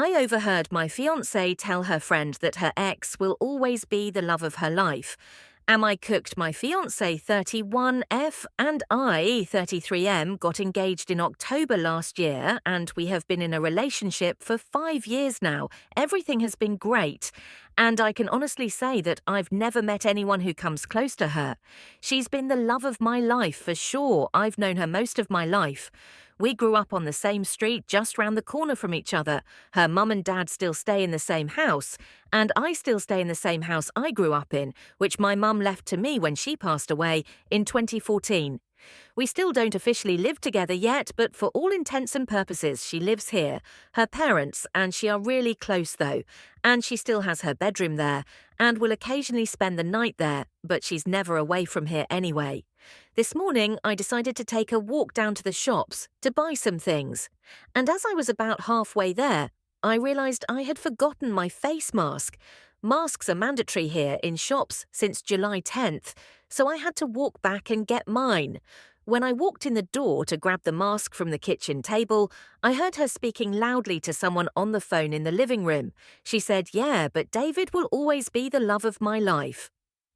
I overheard my fiancée tell her friend that her ex will always be the love of her life. Am I cooked? My fiancé 31F and I 33M got engaged in October last year, and we have been in a relationship for 5 years now. Everything has been great, and I can honestly say that I've never met anyone who comes close to her. She's been the love of my life for sure. I've known her most of my life. We grew up on the same street just round the corner from each other. Her mum and dad still stay in the same house, and I still stay in the same house I grew up in, which my mum left to me when she passed away in 2014. We still don't officially live together yet, but for all intents and purposes, she lives here. Her parents and she are really close though, and she still has her bedroom there, and will occasionally spend the night there, but she's never away from here anyway. This morning, I decided to take a walk down to the shops to buy some things, and as I was about halfway there, I realised I had forgotten my face mask. Masks are mandatory here in shops since July 10th, so I had to walk back and get mine. When I walked in the door to grab the mask from the kitchen table, I heard her speaking loudly to someone on the phone in the living room. She said, "Yeah, but David will always be the love of my life."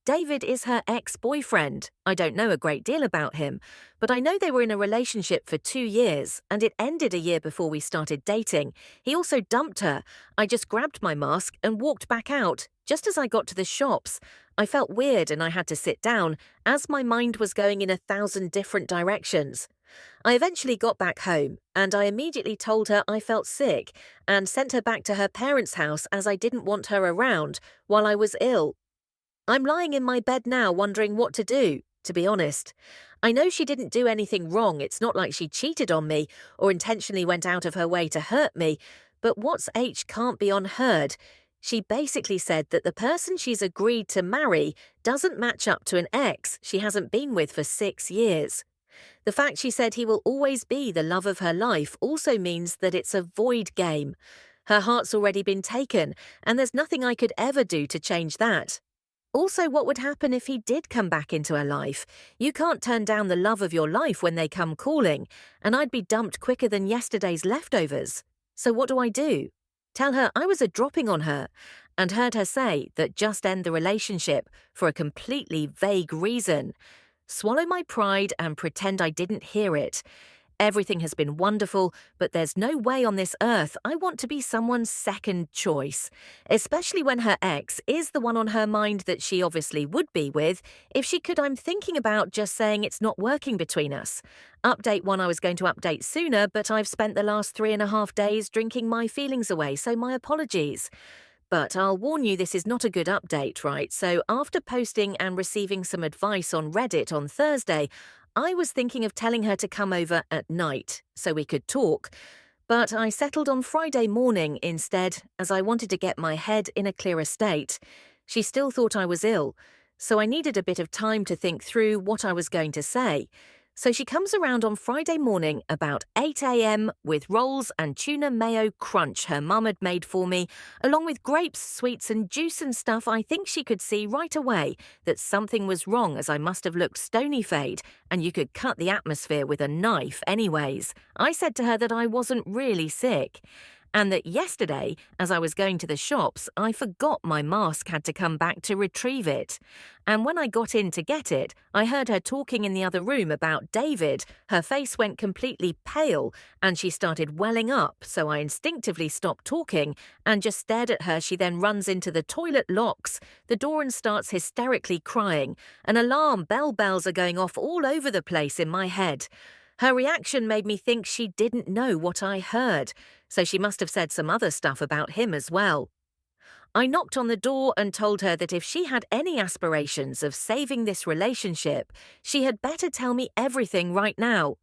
David is her ex-boyfriend. I don't know a great deal about him, but I know they were in a relationship for 2 years, and it ended a year before we started dating. He also dumped her. I just grabbed my mask and walked back out. Just as I got to the shops, I felt weird and I had to sit down, as my mind was going in 1,000 different directions. I eventually got back home, and I immediately told her I felt sick, and sent her back to her parents' house as I didn't want her around while I was ill. I'm lying in my bed now wondering what to do, to be honest. I know she didn't do anything wrong. It's not like she cheated on me or intentionally went out of her way to hurt me, but what's H can't be unheard. She basically said that the person she's agreed to marry doesn't match up to an ex she hasn't been with for 6 years. The fact she said he will always be the love of her life also means that it's a void game. Her heart's already been taken, and there's nothing I could ever do to change that. Also, what would happen if he did come back into her life? You can't turn down the love of your life when they come calling, and I'd be dumped quicker than yesterday's leftovers. So what do I do? Tell her I was a dropping on her, and heard her say that just end the relationship for a completely vague reason. Swallow my pride and pretend I didn't hear it. Everything has been wonderful, but there's no way on this earth I want to be someone's second choice, especially when her ex is the one on her mind that she obviously would be with. If she could, I'm thinking about just saying it's not working between us. Update one I was going to update sooner, but I've spent the last 3.5 days drinking my feelings away, so my apologies. But I'll warn you, this is not a good update, right? So after posting and receiving some advice on Reddit on Thursday, I was thinking of telling her to come over at night so we could talk, but I settled on Friday morning instead, as I wanted to get my head in a clearer state. She still thought I was ill, so I needed a bit of time to think through what I was going to say. So she comes around on Friday morning about 8 a.m. with rolls and tuna mayo crunch her mum had made for me, along with grapes, sweets and juice and stuff. I think she could see right away that something was wrong, as I must have looked stony-faced, and you could cut the atmosphere with a knife anyways. I said to her that I wasn't really sick, and that yesterday, as I was going to the shops, I forgot my mask had to come back to retrieve it. And when I got in to get it, I heard her talking in the other room about David. Her face went completely pale, and she started welling up, so I instinctively stopped talking and just stared at her. She then runs into the toilet, locks the door and starts hysterically crying. An alarm bells are going off all over the place in my head. Her reaction made me think she didn't know what I heard, so she must have said some other stuff about him as well. I knocked on the door and told her that if she had any aspirations of saving this relationship, she had better tell me everything right now.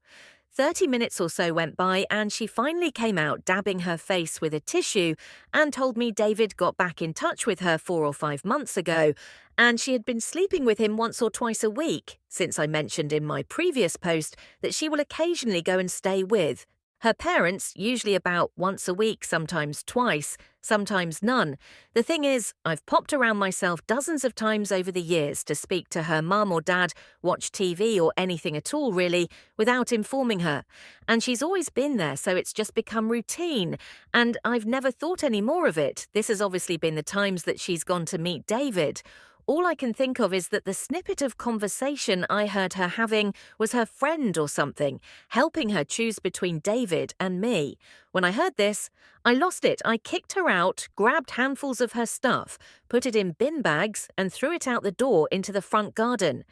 30 minutes or so went by and she finally came out dabbing her face with a tissue and told me David got back in touch with her 4 or 5 months ago, and she had been sleeping with him once or twice a week, since I mentioned in my previous post that she will occasionally go and stay with Her parents, usually about once a week, sometimes twice, sometimes none. The thing is, I've popped around myself dozens of times over the years to speak to her mum or dad, watch TV or anything at all really, without informing her. And she's always been there, so it's just become routine. And I've never thought any more of it. This has obviously been the times that she's gone to meet David. All I can think of is that the snippet of conversation I heard her having was her friend or something, helping her choose between David and me. When I heard this, I lost it. I kicked her out, grabbed handfuls of her stuff, put it in bin bags, and threw it out the door into the front garden.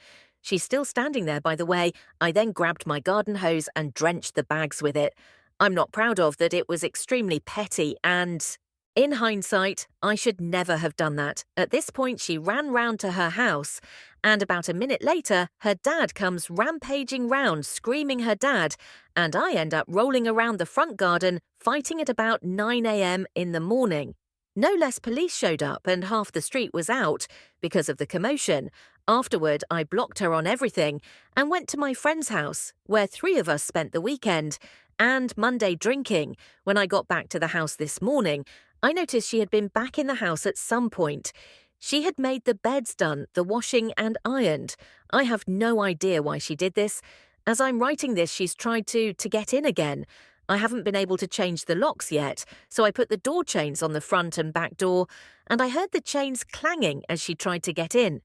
She's still standing there, by the way. I then grabbed my garden hose and drenched the bags with it. I'm not proud of that. It was extremely petty and in hindsight, I should never have done that. At this point, she ran round to her house, and about a minute later, her dad comes rampaging round, screaming her dad, and I end up rolling around the front garden, fighting at about 9 a.m. in the morning. No less police showed up, and half the street was out because of the commotion. Afterward, I blocked her on everything and went to my friend's house, where 3 of us spent the weekend, and Monday drinking. When I got back to the house this morning, I noticed she had been back in the house at some point. She had made the beds done, the washing and ironed. I have no idea why she did this. As I'm writing this, she's tried to get in again. I haven't been able to change the locks yet, so I put the door chains on the front and back door, and I heard the chains clanging as she tried to get in.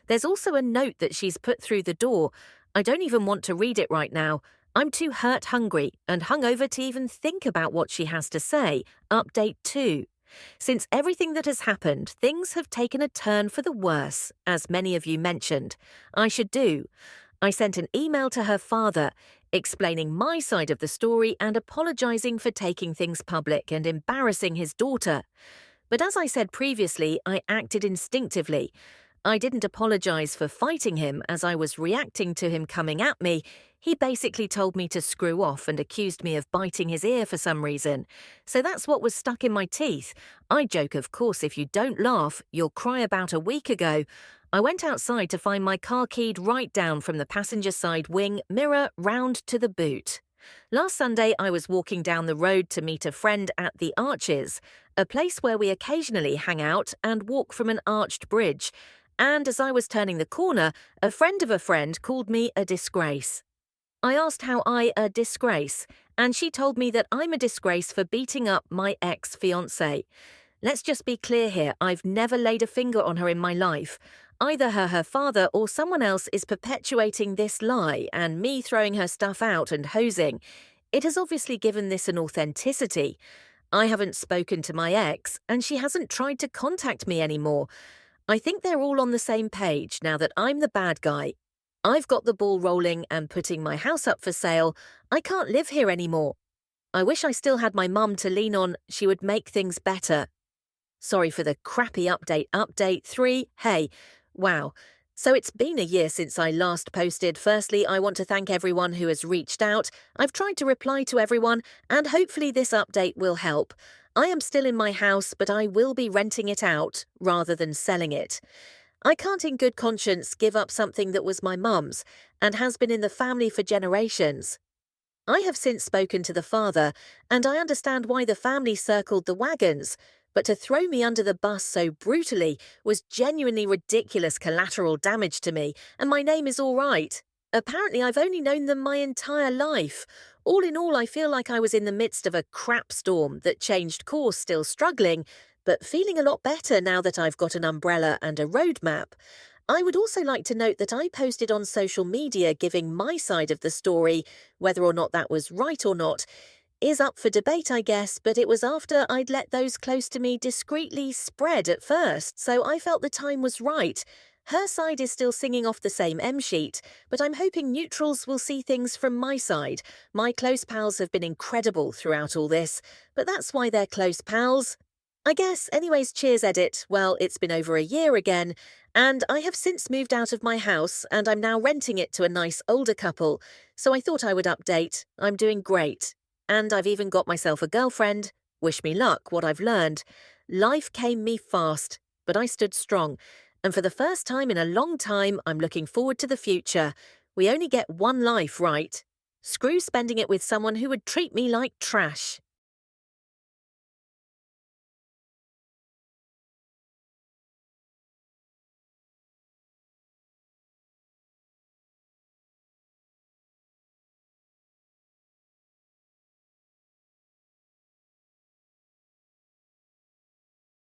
There's also a note that she's put through the door. I don't even want to read it right now. I'm too hungry and hungover to even think about what she has to say. Update 2. Since everything that has happened, things have taken a turn for the worse, as many of you mentioned. I should do. I sent an email to her father, explaining my side of the story and apologizing for taking things public and embarrassing his daughter. But as I said previously, I acted instinctively. I didn't apologize for fighting him as I was reacting to him coming at me. He basically told me to screw off and accused me of biting his ear for some reason. So that's what was stuck in my teeth. I joke, of course, if you don't laugh, you'll cry. About a week ago, I went outside to find my car keyed right down from the passenger side wing mirror round to the boot. Last Sunday, I was walking down the road to meet a friend at the Arches, a place where we occasionally hang out and walk from an arched bridge. And as I was turning the corner, a friend of a friend called me a disgrace. I asked how a disgrace, and she told me that I'm a disgrace for beating up my ex-fiancé. Let's just be clear here, I've never laid a finger on her in my life. Either her father or someone else is perpetuating this lie and me throwing her stuff out and hosing. It has obviously given this an authenticity. I haven't spoken to my ex, and she hasn't tried to contact me anymore. I think they're all on the same page now that I'm the bad guy. I've got the ball rolling and putting my house up for sale. I can't live here anymore. I wish I still had my mum to lean on. She would make things better. Sorry for the crappy update. Update 3. Hey, wow. So it's been a year since I last posted. Firstly, I want to thank everyone who has reached out. I've tried to reply to everyone, and hopefully this update will help. I am still in my house, but I will be renting it out rather than selling it. I can't in good conscience give up something that was my mum's and has been in the family for generations. I have since spoken to the father, and I understand why the family circled the wagons, but to throw me under the bus so brutally was genuinely ridiculous collateral damage to me, and my name is all right. Apparently I've only known them my entire life. All in all, I feel like I was in the midst of a crap storm that changed course, still struggling, but feeling a lot better now that I've got an umbrella and a roadmap. I would also like to note that I posted on social media giving my side of the story. Whether or not that was right or not is up for debate, I guess, but it was after I'd let those close to me discreetly spread at first, so I felt the time was right. Her side is still singing off the same M sheet, but I'm hoping neutrals will see things from my side. My close pals have been incredible throughout all this, but that's why they're close pals. I guess. Anyways, cheers, edit. Well, it's been over a year again, and I have since moved out of my house, and I'm now renting it to a nice older couple, so I thought I would update. I'm doing great. And I've even got myself a girlfriend. Wish me luck, what I've learned. Life came me fast, but I stood strong. And for the first time in a long time, I'm looking forward to the future. We only get one life, right? Screw spending it with someone who would treat me like trash.